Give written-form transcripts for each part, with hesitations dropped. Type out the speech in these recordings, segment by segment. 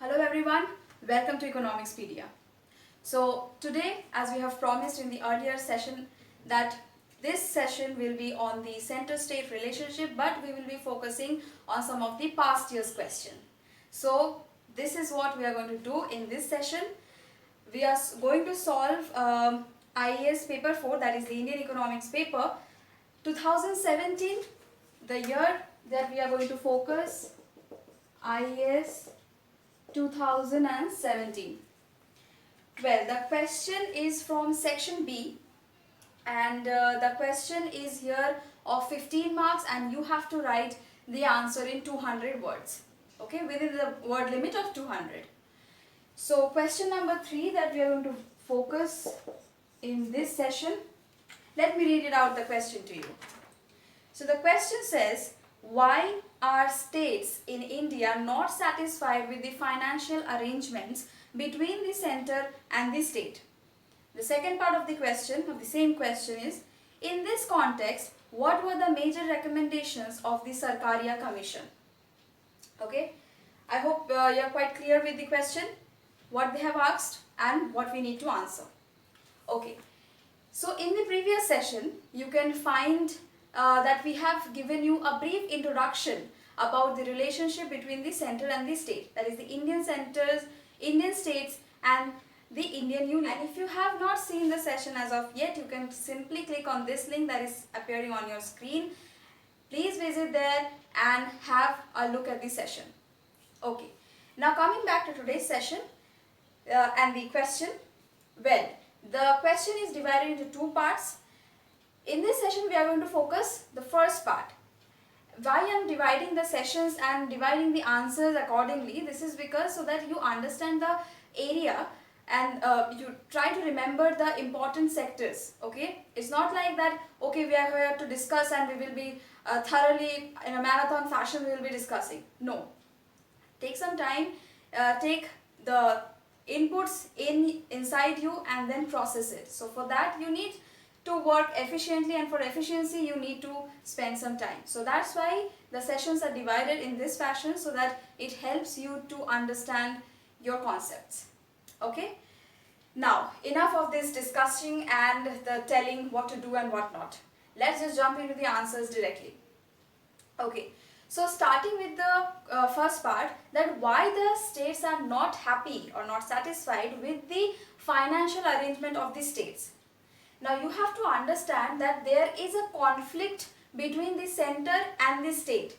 Hello everyone, welcome to Economics Pedia. So today, as we have promised in the earlier session, that this session will be on the center-state relationship, but we will be focusing on some of the past year's question. So this is what we are going to do in this session. We are going to solve IAS paper 4, that is the Indian Economics paper, 2017, the year that we are going to focus, IAS 2017. Well, the question is from section B, and the question is here of 15 marks, and you have to write the answer in 200 words, okay, within the word limit of 200. So question number 3 that we are going to focus in this session, let me read it out, the question to you. So the question says, why are states in India not satisfied with the financial arrangements between the center and the state? The second part of the question, of the same question, is, in this context, what were the major recommendations of the Sarkaria Commission? Okay, I hope you are quite clear with the question, what they have asked and what we need to answer. Okay, so in the previous session, you can find that we have given you a brief introduction about the relationship between the center and the state, that is the Indian centers, Indian states and the Indian Union. And if you have not seen the session as of yet, you can simply click on this link that is appearing on your screen. Please visit there and have a look at the session. Okay, now coming back to today's session and the question. Well, the question is divided into two parts. In this session, we are going to focus the first part. Why I am dividing the sessions and dividing the answers accordingly, this is because so that you understand the area and you try to remember the important sectors, okay? It's not like that, okay, we are here to discuss and we will be thoroughly, in a marathon fashion, we will be discussing. No. Take some time, take the inputs inside you and then process it. So for that, you need to work efficiently, and for efficiency you need to spend some time. So that's why the sessions are divided in this fashion, so that it helps you to understand your concepts. Okay? Now, enough of this discussing and the telling what to do and what not. Let's just jump into the answers directly. Okay, so starting with the first part, that why the states are not happy or not satisfied with the financial arrangement of the states. Now you have to understand that there is a conflict between the center and the state,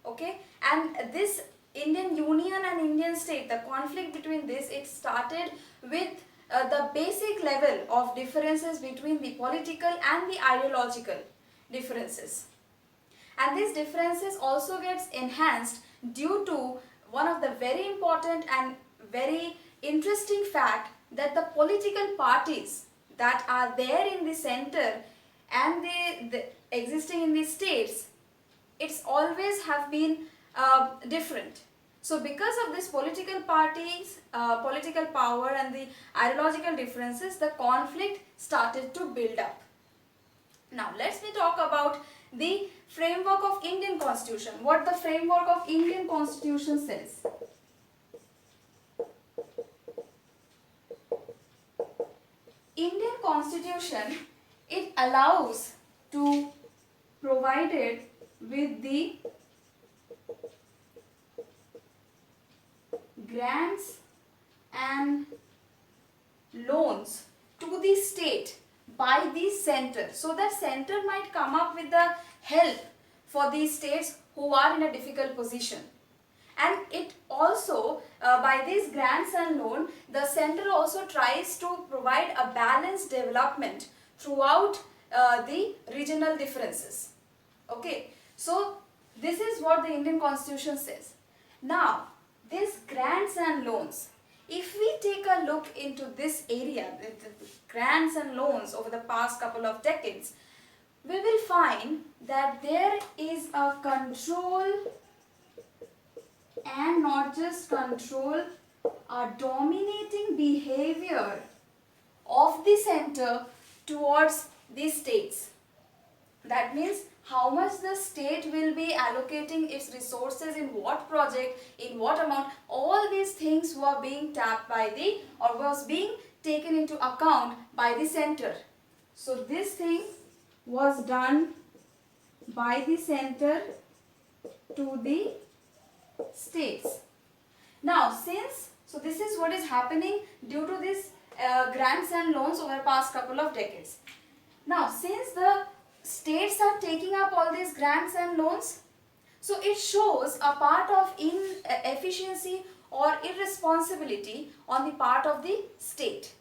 okay, and this Indian Union and Indian state, the conflict between this, it started with the basic level of differences between the political and the ideological differences, and these differences also gets enhanced due to one of the very important and very interesting fact, that the political parties that are there in the center and the existing in the states, it's always have been different. So because of this political parties, political power and the ideological differences, the conflict started to build up. Now let's talk about the framework of Indian Constitution. What the framework of Indian Constitution says. Indian Constitution, it allows to provided with the grants and loans to the state by the center, so that center might come up with the help for these states who are in a difficult position. And it also, by these grants and loan, the center also tries to provide a balanced development throughout the regional differences. Okay, so this is what the Indian Constitution says. Now, these grants and loans, if we take a look into this area, the grants and loans over the past couple of decades, we will find that there is a control, and not just control, a dominating behavior of the center towards the states. That means how much the state will be allocating its resources in what project, in what amount, all these things were being tapped by the, or was being taken into account by the center. So this thing was done by the center to the states. Now so this is what is happening due to this grants and loans over the past couple of decades. Now since the states are taking up all these grants and loans, so it shows a part of inefficiency or irresponsibility on the part of the state.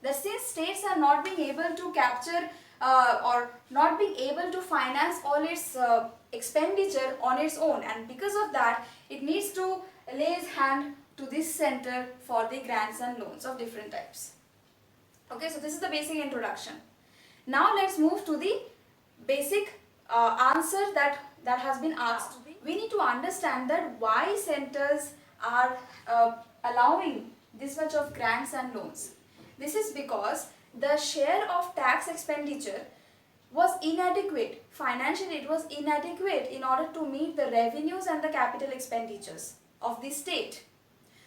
That since states are not being able to capture or not being able to finance all its expenditure on its own, and because of that it needs to lay its hand to this center for the grants and loans of different types. Okay, so this is the basic introduction. Now let's move to the basic answer that has been asked. We need to understand that why centers are allowing this much of grants and loans. This is because the share of tax expenditure was inadequate. Financially it was inadequate in order to meet the revenues and the capital expenditures of the state.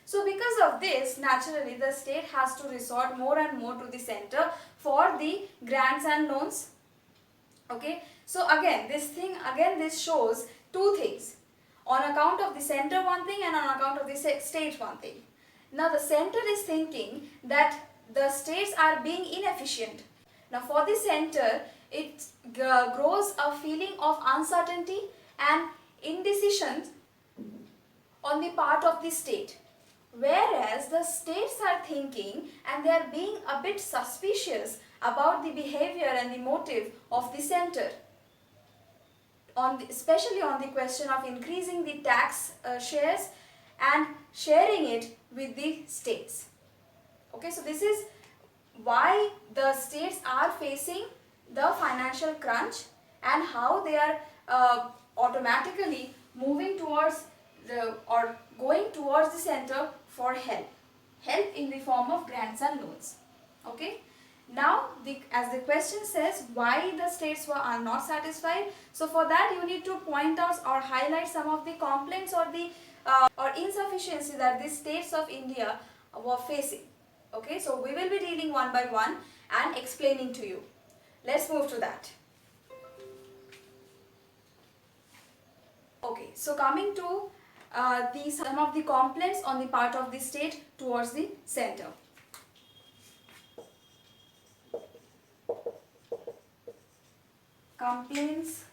So because of this, naturally the state has to resort more and more to the center for the grants and loans. Okay, so again this shows two things. On account of the center one thing, and on account of the state one thing. Now the center is thinking that the states are being inefficient. Now for the center, it grows a feeling of uncertainty and indecision on the part of the state. Whereas the states are thinking and they are being a bit suspicious about the behavior and the motive of the center, especially on the question of increasing the tax shares and sharing it with the states. Okay, so this is why the states are facing the financial crunch and how they are automatically moving towards or going towards the center for help in the form of grants and loans. Okay. Now, as the question says, why the states are not satisfied. So for that you need to point out or highlight some of the complaints or the or insufficiency that the states of India were facing. Okay, so we will be dealing one by one and explaining to you. Let's move to that. Okay, so coming to some of the complaints on the part of the state towards the center. Complaints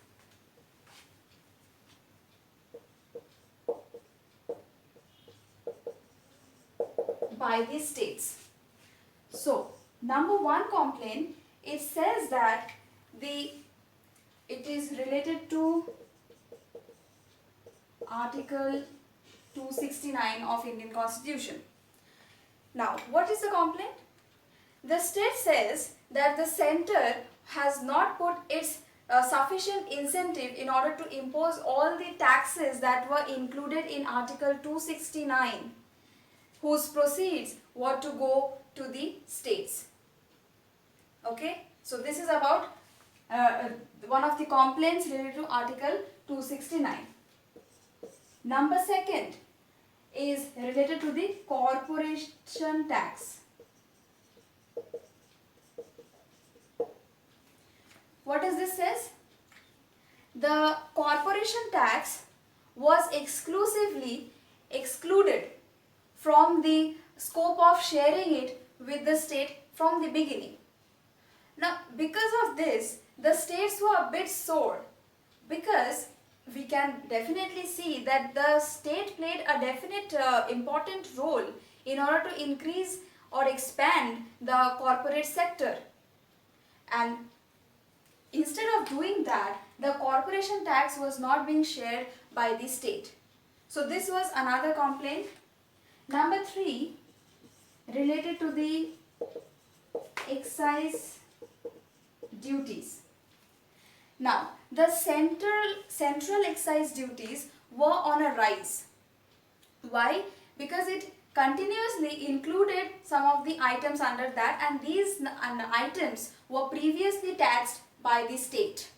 by the states. So, number one complaint, it says that it is related to Article 269 of Indian Constitution. Now, what is the complaint? The state says that the center has not put its sufficient incentive in order to impose all the taxes that were included in Article 269, whose proceeds were to go to the states. Okay, so this is about one of the complaints related to Article 269. Number second is related to the corporation tax. What does this says? The corporation tax was exclusively excluded from the scope of sharing it with the state from the beginning. Now, because of this, the states were a bit sore, because we can definitely see that the state played a definite important role in order to increase or expand the corporate sector. And instead of doing that, the corporation tax was not being shared by the state. So this was another complaint. Number 3, related to the excise duties. Now, the central excise duties were on a rise. Why? Because it continuously included some of the items under that, and these items were previously taxed by the state.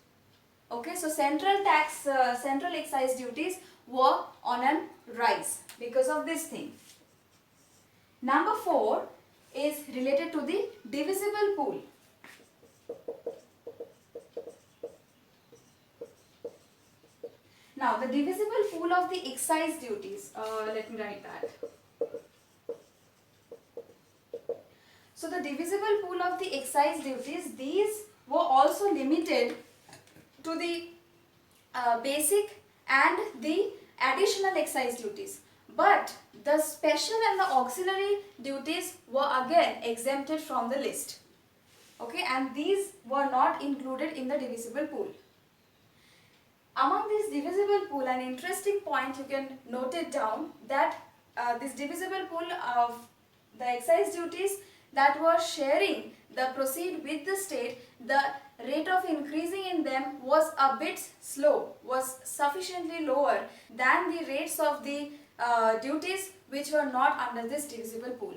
Okay, so central excise duties were on a rise because of this thing. Number 4 is related to the divisible pool. Now, the divisible pool of the excise duties, let me write that. So, the divisible pool of the excise duties, these were also limited to the basic and the additional excise duties. But the special and the auxiliary duties were again exempted from the list. Okay, and these were not included in the divisible pool. Among this divisible pool, an interesting point you can note it down that this divisible pool of the excise duties that were sharing the proceed with the state, the rate of increasing in them was a bit slow, was sufficiently lower than the rates of the duties which were not under this divisible pool.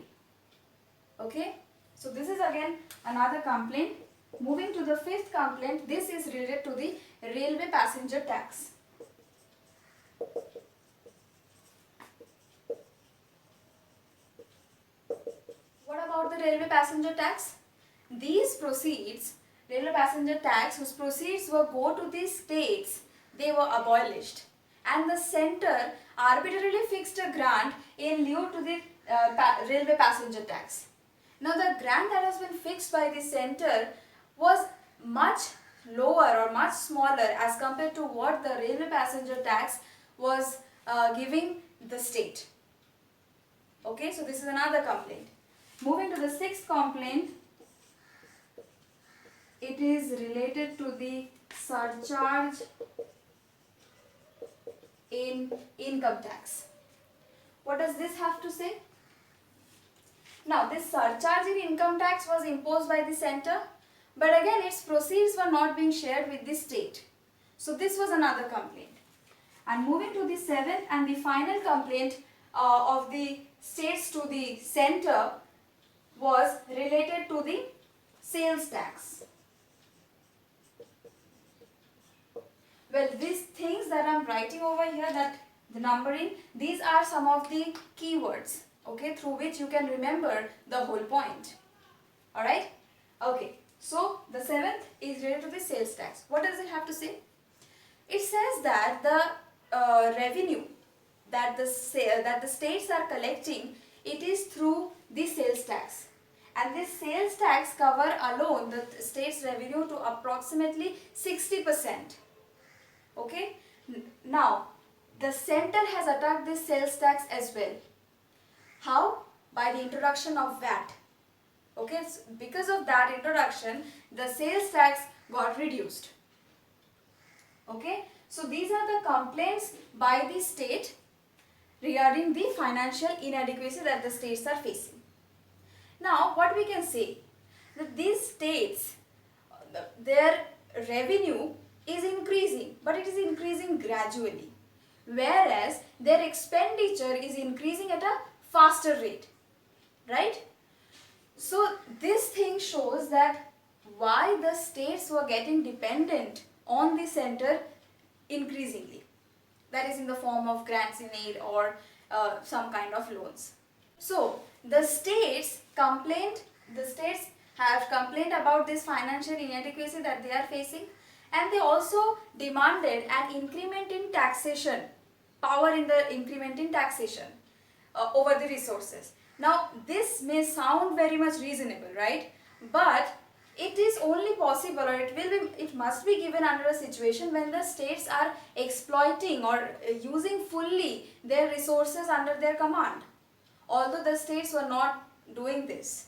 Okay, so this is again another complaint. Moving to the 5th complaint, this is related to the railway passenger tax. What about the railway passenger tax? These proceeds, railway passenger tax, whose proceeds were go to the states, they were abolished, and the centre arbitrarily fixed a grant in lieu to the railway passenger tax. Now, the grant that has been fixed by the centre was much lower or much smaller as compared to what the railway passenger tax was giving the state. Okay, so this is another complaint. Moving to the 6th complaint, it is related to the surcharge in income tax. What does this have to say? Now, this surcharge in income tax was imposed by the centre, but again its proceeds were not being shared with the state. So, this was another complaint. And moving to the 7th and the final complaint of the states to the centre was related to the sales tax. Well, these things that I am writing over here, that the numbering, these are some of the keywords, okay, through which you can remember the whole point. Alright? Okay, so the 7th is related to the sales tax. What does it have to say? It says that the revenue that the states are collecting, it is through the sales tax. And this sales tax cover alone the state's revenue to approximately 60%. Okay? Now, the centre has attacked this sales tax as well. How? By the introduction of VAT. Okay, so because of that introduction, the sales tax got reduced. Okay, so these are the complaints by the state regarding the financial inadequacy that the states are facing. Now, what we can say, that these states, their revenue is increasing, but it is increasing gradually, whereas their expenditure is increasing at a faster rate, right? So, this thing shows that why the states were getting dependent on the centre increasingly. That is in the form of grants in aid or some kind of loans. So, the states have complained about this financial inadequacy that they are facing, and they also demanded an increment in taxation, power in the increment in taxation over the resources. Now, this may sound very much reasonable, right? But it is only possible, or it must be given under a situation when the states are exploiting or using fully their resources under their command, although the states were not doing this.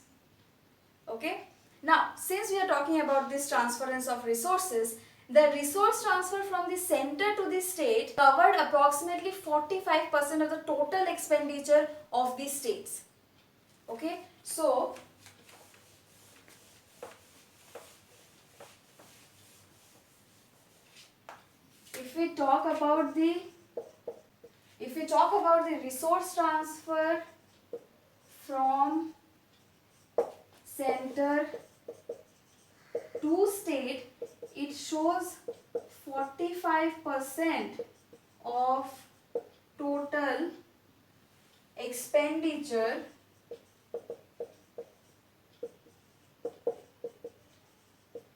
Okay? Now, since we are talking about this transference of resources, the resource transfer from the centre to the state covered approximately 45% of the total expenditure of the states. Okay, so if we talk about the resource transfer from centre to state, it shows 45% of total expenditure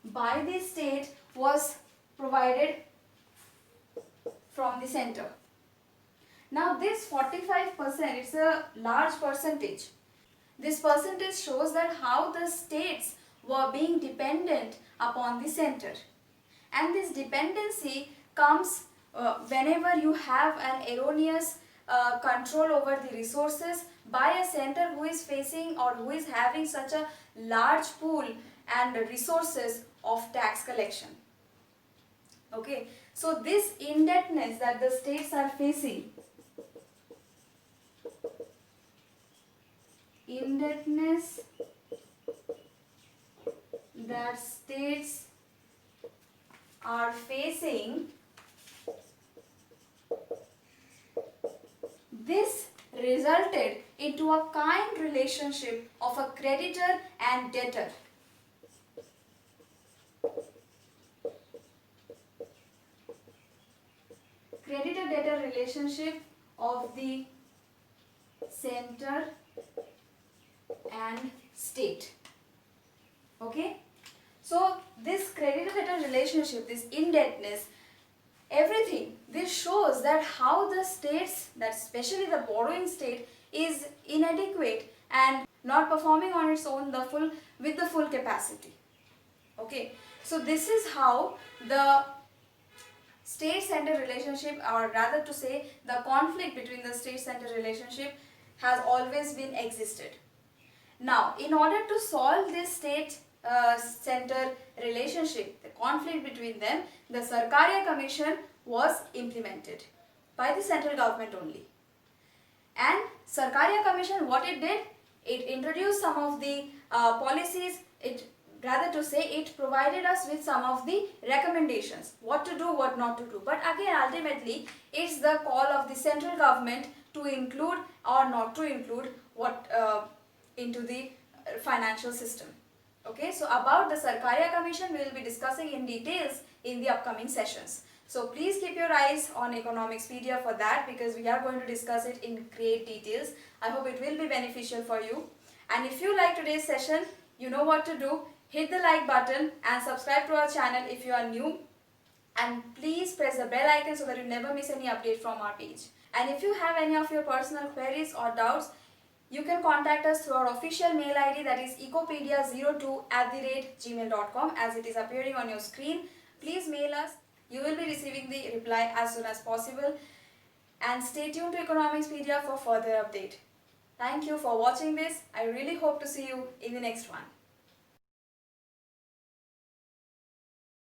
by the state was provided from the center. Now this 45%, it's a large percentage. This percentage shows that how the states were being dependent upon the center. And this dependency comes whenever you have an erroneous control over the resources by a center who is facing or who is having such a large pool and resources of tax collection. Okay, so this indebtedness that the states are facing, indebtedness that states are facing, this resulted into a kind relationship of a creditor and debtor. Creditor-debtor relationship of the center and state. Okay, so this creditor-debtor relationship, this indebtedness, everything, this shows that how the states, that especially the borrowing state, is inadequate and not performing on its own with the full capacity. Okay, so this is how the state-center relationship, or rather to say the conflict between the state-center relationship, has always been existed. Now, in order to solve this state-center relationship, the conflict between them, the Sarkaria Commission was implemented by the central government only. And Sarkaria Commission, what it did, it introduced some of the policies, it provided us with some of the recommendations, what to do, what not to do. But again, ultimately, it's the call of the central government to include or not to include what into the financial system. Okay, so about the Sarkaria Commission, we will be discussing in details in the upcoming sessions. So please keep your eyes on Economics Pedia for that, because we are going to discuss it in great details. I hope it will be beneficial for you. And if you like today's session, you know what to do. Hit the like button and subscribe to our channel if you are new. And please press the bell icon so that you never miss any update from our page. And if you have any of your personal queries or doubts, you can contact us through our official mail ID, that is ecopedia02@gmail.com, as it is appearing on your screen. Please mail us. You will be receiving the reply as soon as possible. And stay tuned to Economics Pedia for further update. Thank you for watching this. I really hope to see you in the next one.